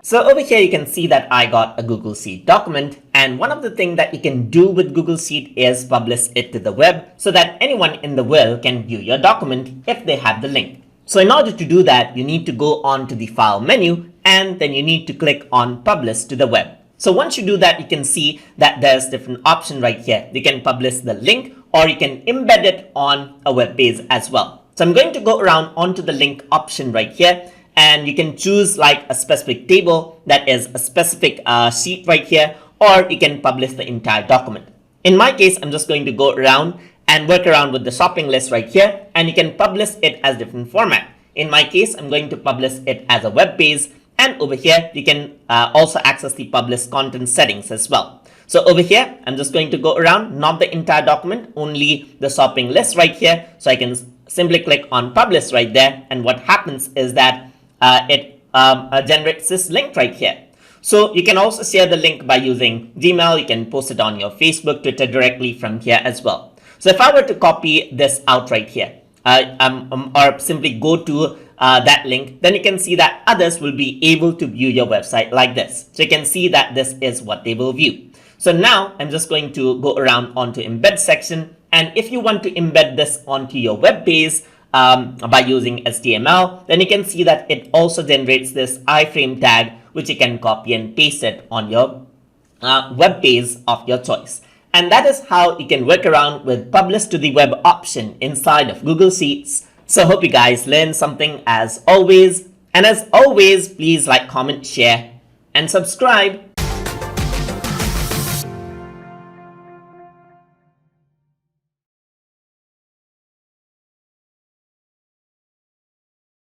So over here, you can see that I got a Google Sheet document. And one of the things that you can do with Google Sheet is publish it to the web so that anyone in the world can view your document if they have the link. So in order to do that, you need to go on to the file menu and then you need to click on publish to the web. So once you do that, you can see that there's different options right here. You can publish the link or you can embed it on a web page as well. So I'm going to go around onto the link option right here. And you can choose like a specific table that is a specific sheet right here, or you can publish the entire document. In my case, I'm just going to go around and work around with the shopping list right here, and you can publish it as different format. In my case, I'm going to publish it as a web page, and over here, you can also access the publish content settings as well. So over here, I'm just going to go around, not the entire document, only the shopping list right here. So I can simply click on publish right there, and what happens is that it generates this link right here. So you can also share the link by using Gmail. You can post it on your Facebook, Twitter directly from here as well. So if I were to copy this out right here, or simply go to that link, then you can see that others will be able to view your website like this. So you can see that this is what they will view. So now I'm just going to go around onto embed section. And if you want to embed this onto your web page, by using HTML, then you can see that it also generates this iframe tag, which you can copy and paste it on your web page of your choice. And that is how you can work around with publish to the web option inside of Google Sheets. So hope you guys learned something as always. And as always, please like, comment, share, and subscribe.